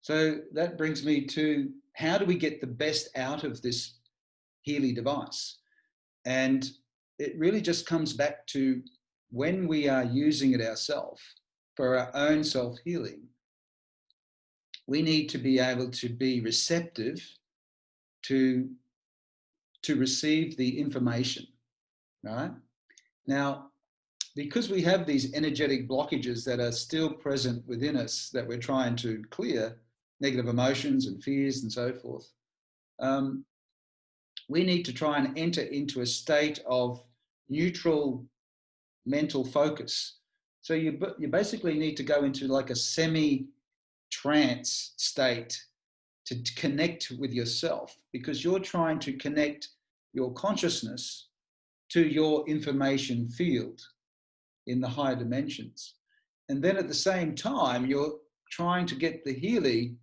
So that brings me to, how do we get the best out of this Healy device? And it really just comes back to, when we are using it ourselves for our own self-healing, we need to be able to be receptive to receive the information, right? Now, because we have these energetic blockages that are still present within us that we're trying to clear, negative emotions and fears and so forth, we need to try and enter into a state of neutral mental focus. So you basically need to go into like a semi-trance state to connect with yourself, because you're trying to connect your consciousness to your information field in the higher dimensions. And then at the same time, you're trying to get the Healy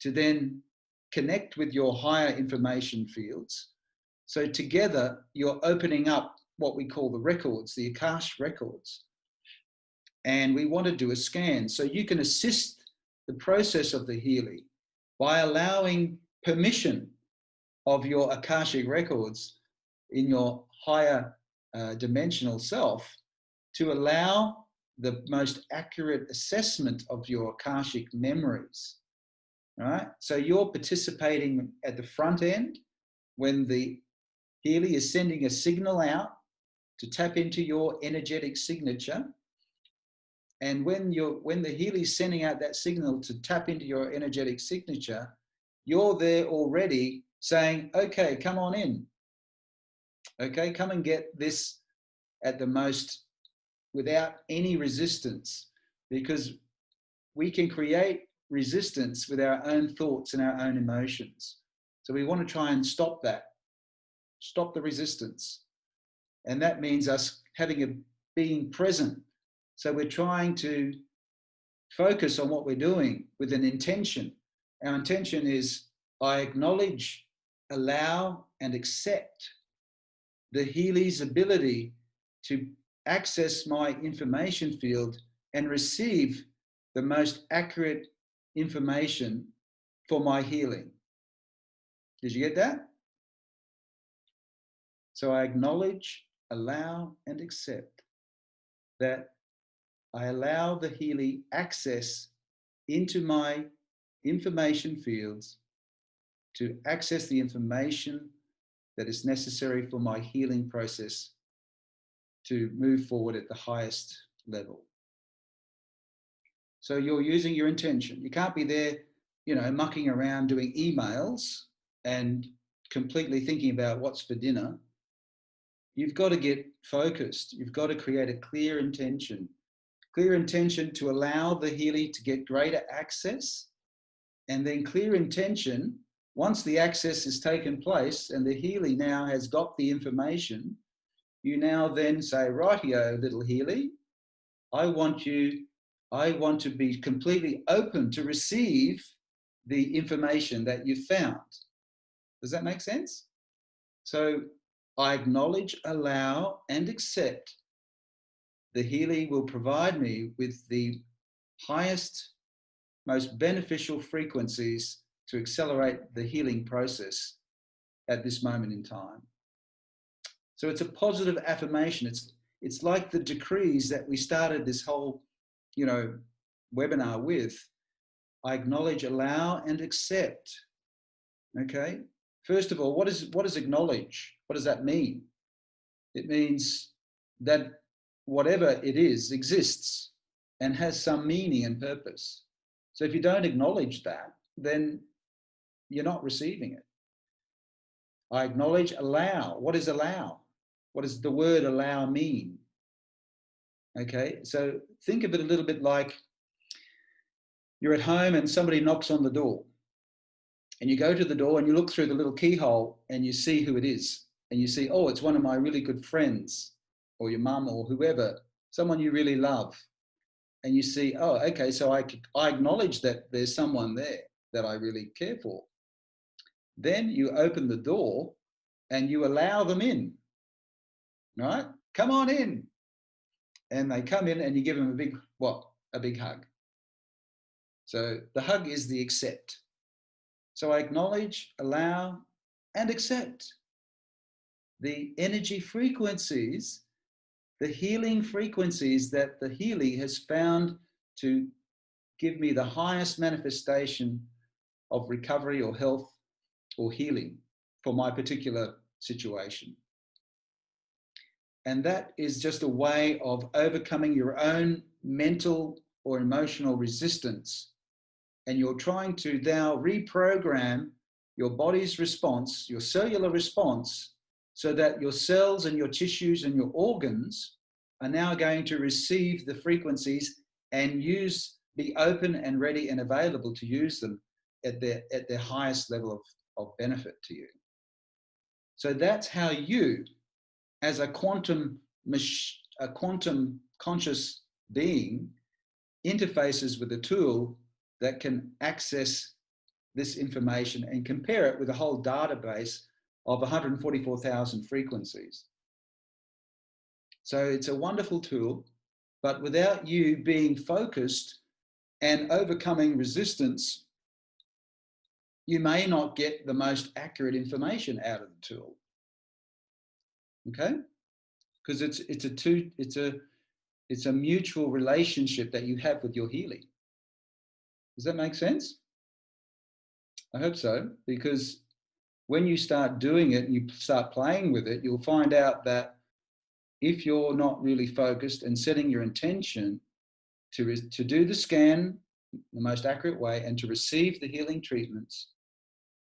to then connect with your higher information fields. So together, you're opening up what we call the records, the Akash records. And we want to do a scan. So you can assist the process of the Healy by allowing permission of your Akashic records in your higher dimensional self to allow the most accurate assessment of your Akashic memories. All right? So you're participating at the front end when the Healy is sending a signal out to tap into your energetic signature. And when the Healy is sending out that signal to tap into your energetic signature, you're there already saying, okay, come on in. Okay, come and get this at the most, without any resistance, because we can create resistance with our own thoughts and our own emotions. So we want to try and stop that, stop the resistance. And that means us being present. So we're trying to focus on what we're doing with an intention. Our intention is, I acknowledge, allow, and accept the Healy's ability to access my information field and receive the most accurate information for my healing. Did you get that? So I acknowledge, allow, and accept that I allow the Healy access into my information fields to access the information that is necessary for my healing process to move forward at the highest level. So you're using your intention. You can't be there, mucking around doing emails and completely thinking about what's for dinner. You've got to get focused. You've got to create a clear intention to allow the Healy to get greater access, and then clear intention, once the access has taken place and the Healy now has got the information, you now then say, rightio, little Healy, I want to be completely open to receive the information that you've found. Does that make sense? So I acknowledge, allow, and accept the Healy will provide me with the highest, most beneficial frequencies to accelerate the healing process at this moment in time. So it's a positive affirmation. It's like the decrees that we started this whole, webinar with. I acknowledge, allow, and accept. Okay. First of all, what is acknowledge? What does that mean? It means that whatever it is exists and has some meaning and purpose. So if you don't acknowledge that, then you're not receiving it. I acknowledge, allow. What is allow? What does the word allow mean? Okay, so think of it a little bit like you're at home and somebody knocks on the door, and you go to the door and you look through the little keyhole and you see who it is, and you see, oh, it's one of my really good friends, or your mum, or whoever, someone you really love. And you see, oh, okay, so I acknowledge that there's someone there that I really care for. Then you open the door and you allow them in, right? Come on in. And they come in and you give them a big hug. So the hug is the accept. So I acknowledge, allow, and accept the energy frequencies, the healing frequencies that the Healy has found to give me the highest manifestation of recovery or health or healing for my particular situation. And that is just a way of overcoming your own mental or emotional resistance. And you're trying to now reprogram your body's response, your cellular response, so that your cells and your tissues and your organs are now going to receive the frequencies and be open and ready and available to use them at their highest level of benefit to you. So that's how you, as a quantum conscious being, interfaces with a tool that can access this information and compare it with a whole database of 144,000 frequencies. So it's a wonderful tool, but without you being focused and overcoming resistance, you may not get the most accurate information out of the tool. Okay? Because it's a mutual relationship that you have with your Healy. Does that make sense? I hope so, because when you start doing it and you start playing with it, you'll find out that if you're not really focused and setting your intention to do the scan the most accurate way and to receive the healing treatments,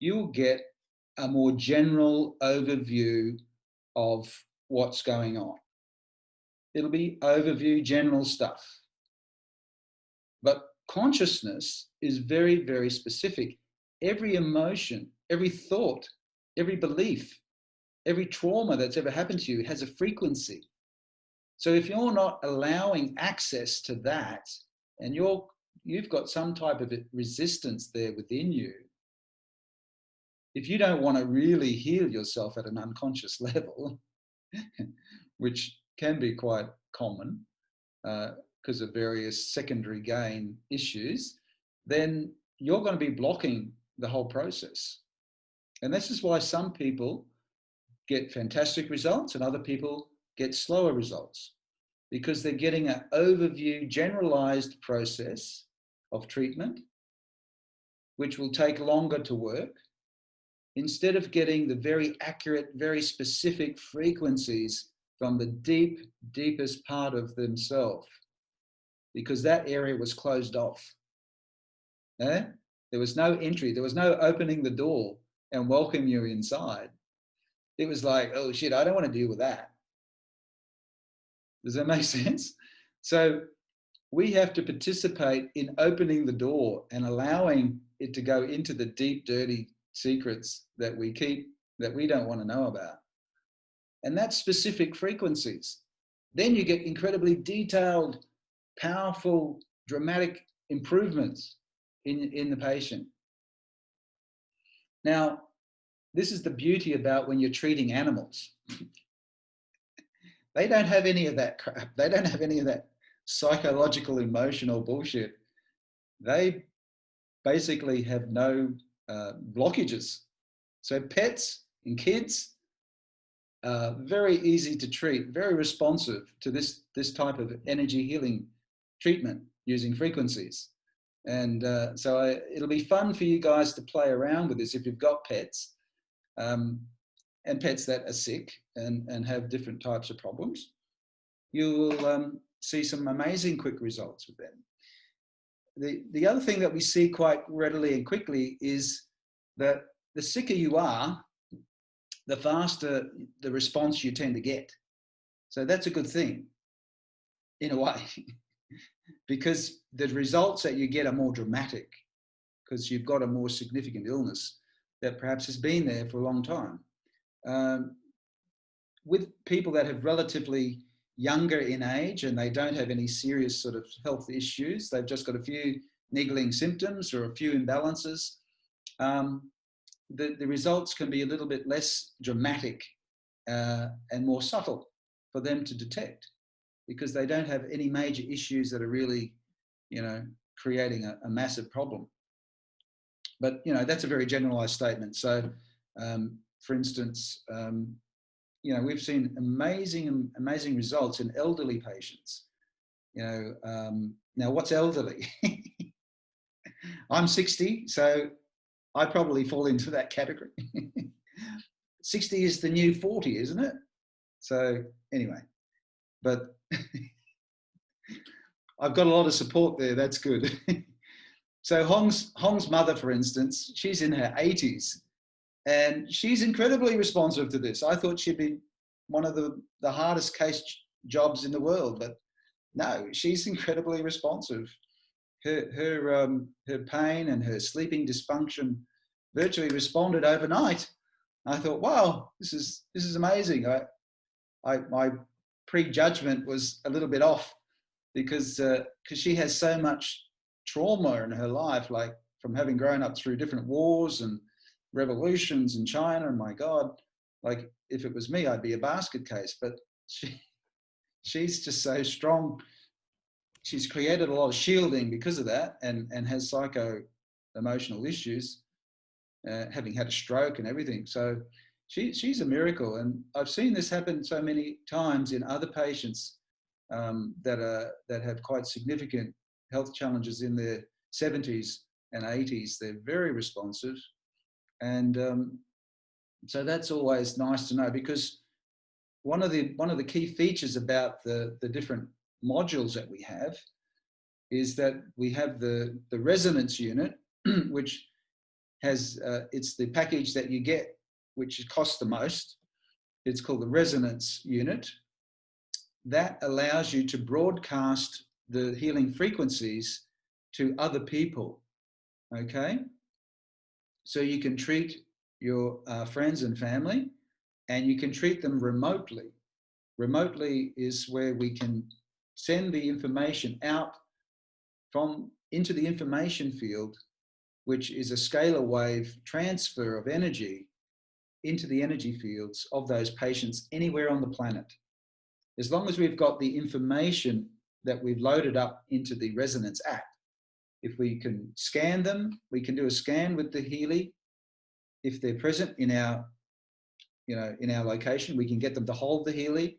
you'll get a more general overview of what's going on. It'll be overview, general stuff. But consciousness is very, very specific. Every emotion, every thought, every belief, every trauma that's ever happened to you has a frequency. So if you're not allowing access to that, and you've got some type of resistance there within you, if you don't want to really heal yourself at an unconscious level, which can be quite common because of various secondary gain issues, then you're going to be blocking the whole process. And this is why some people get fantastic results and other people get slower results, because they're getting an overview, generalized process of treatment, which will take longer to work, instead of getting the very accurate, very specific frequencies from the deepest part of themselves, because that area was closed off. Eh? There was no entry. There was no opening the door and welcome you inside. It was like, oh shit, I don't want to deal with that. Does that make sense? So we have to participate in opening the door and allowing it to go into the deep, dirty secrets that we keep, that we don't want to know about. And that's specific frequencies. Then you get incredibly detailed, powerful, dramatic improvements in the patient. Now, this is the beauty about when you're treating animals. They don't have any of that crap. They don't have any of that psychological, emotional bullshit. They basically have no blockages. So pets and kids are very easy to treat, very responsive to this type of energy healing treatment using frequencies. And it'll be fun for you guys to play around with this if you've got pets. And pets that are sick and have different types of problems, you will see some amazing quick results with them. The other thing that we see quite readily and quickly is that the sicker you are, the faster the response you tend to get. So that's a good thing, in a way, because the results that you get are more dramatic, because you've got a more significant illness that perhaps has been there for a long time. With people that have relatively younger in age and they don't have any serious sort of health issues, they've just got a few niggling symptoms or a few imbalances, the results can be a little bit less dramatic and more subtle for them to detect, because they don't have any major issues that are really, creating a massive problem. But, you know, that's a very generalized statement. So, for instance, you know, we've seen amazing results in elderly patients. You know, now what's elderly? I'm 60, so I probably fall into that category. 60 is the new 40, isn't it? So anyway, but I've got a lot of support there. That's good. So Hong's mother, for instance, she's in her 80s, and she's incredibly responsive to this. I thought she'd be one of the hardest case jobs in the world, but no, she's incredibly responsive. Her pain and her sleeping dysfunction virtually responded overnight. I thought, wow, this is amazing. My prejudgment was a little bit off because she has so much trauma in her life, like from having grown up through different wars and revolutions in China. And my God, like if it was me, I'd be a basket case. But she's just so strong. She's created a lot of shielding because of that, and has psycho-emotional issues, having had a stroke and everything. So she's a miracle, and I've seen this happen so many times in other patients that have quite significant health challenges in their 70s and 80s. They're very responsive, and so that's always nice to know, because one of the key features about the different modules that we have is that we have the resonance unit, which has it's the package that you get, which costs the most. It's called the resonance unit. That allows you to broadcast the healing frequencies to other people. Okay, so you can treat your friends and family, and you can treat them remotely. Remotely is where we can send the information out into the information field, which is a scalar wave transfer of energy into the energy fields of those patients anywhere on the planet. As long as we've got the information that we've loaded up into the Resonance app, if we can scan them, we can do a scan with the Healy. If they're present in our location, we can get them to hold the Healy,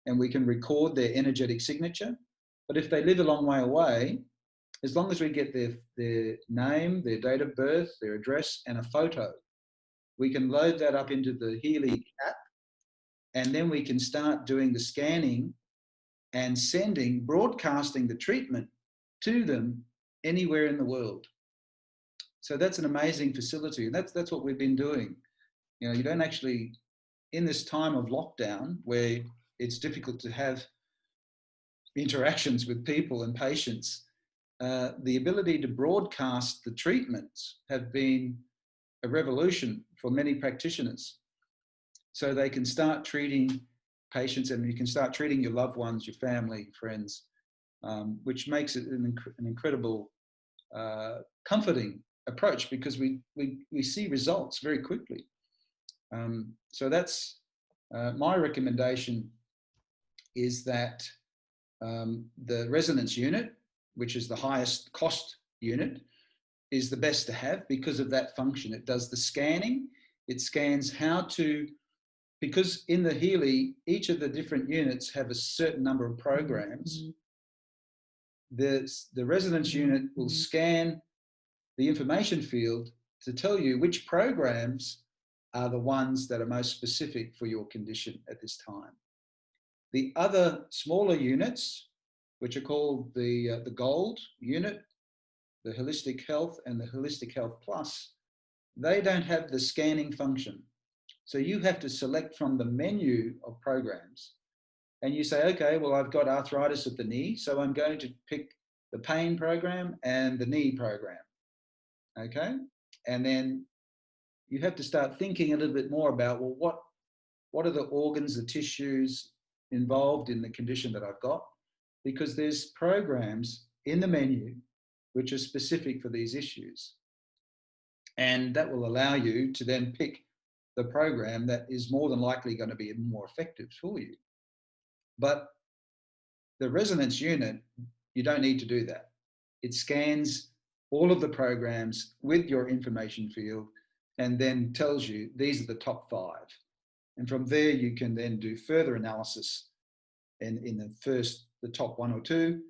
and we can record their energetic signature. But if they live a long way away, as long as we get their name, their date of birth, their address, and a photo, we can load that up into the Healy app, and then we can start doing the scanning and broadcasting the treatment to them anywhere in the world. So that's an amazing facility. And that's what we've been doing. You know, you don't actually, in this time of lockdown where it's difficult to have interactions with people and patients, the ability to broadcast the treatments have been a revolution for many practitioners. So they can start treating patients, and you can start treating your loved ones, your family, friends, which makes it an incredible, comforting approach, because we see results very quickly. So that's my recommendation, is that the resonance unit, which is the highest cost unit, is the best to have because of that function. It does the scanning. It scans because in the Healy, each of the different units have a certain number of programs. The resonance unit will scan the information field to tell you which programs are the ones that are most specific for your condition at this time. The other smaller units, which are called the Gold unit, the Holistic Health, and the Holistic Health Plus, they don't have the scanning function. So you have to select from the menu of programs, and you say, okay, well, I've got arthritis of the knee, so I'm going to pick the pain program and the knee program. Okay, and then you have to start thinking a little bit more about, well, what are the organs, the tissues involved in the condition that I've got? Because there's programs in the menu which are specific for these issues. And that will allow you to then pick the program that is more than likely going to be more effective for you. But the resonance unit, you don't need to do that. It scans all of the programs with your information field and then tells you these are the top 5. And from there, you can then do further analysis in the top 1 or 2,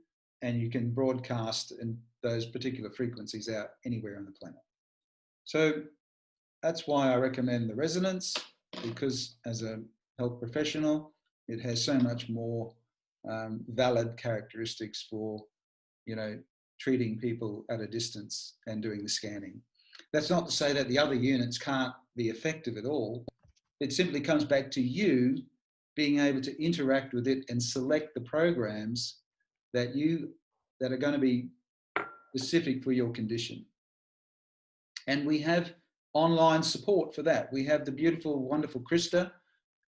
and you can broadcast in those particular frequencies out anywhere on the planet. So that's why I recommend the resonance, because as a health professional, it has so much more valid characteristics for, treating people at a distance and doing the scanning. That's not to say that the other units can't be effective at all. It simply comes back to you being able to interact with it and select the programs that are going to be specific for your condition. And we have online support for that. We have the beautiful, wonderful Krista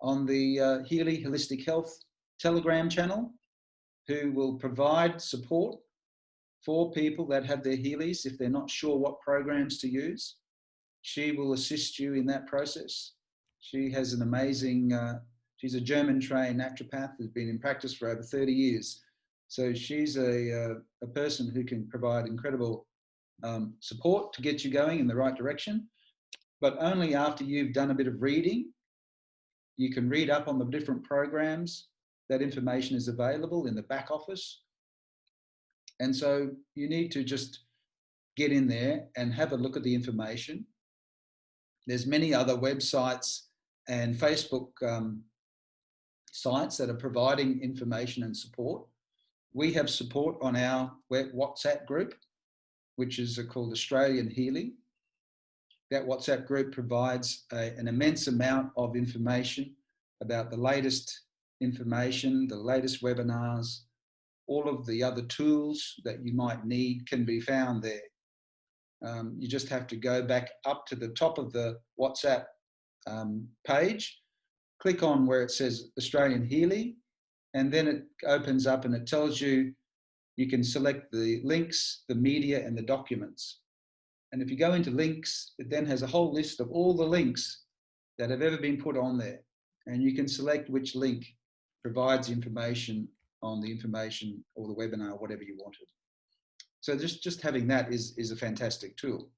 on the Healy Holistic Health Telegram channel, who will provide support for people that have their Healys if they're not sure what programs to use. She will assist you in that process. She has an amazing, she's a German-trained naturopath who's been in practice for over 30 years. So she's a person who can provide incredible support to get you going in the right direction, but only after you've done a bit of reading. You can read up on the different programs. That information is available in the back office. And so you need to just get in there and have a look at the information. There's many other websites and Facebook sites that are providing information and support. We have support on our WhatsApp group, which is called Australian Healing. That WhatsApp group provides an immense amount of information about the latest information, the latest webinars. All of the other tools that you might need can be found there. You just have to go back up to the top of the WhatsApp page, click on where it says Australian Healing, and then it opens up and it tells you can select the links, the media, and the documents. And if you go into links, it then has a whole list of all the links that have ever been put on there. And you can select which link provides information on the information or the webinar, whatever you wanted. So just having that is a fantastic tool.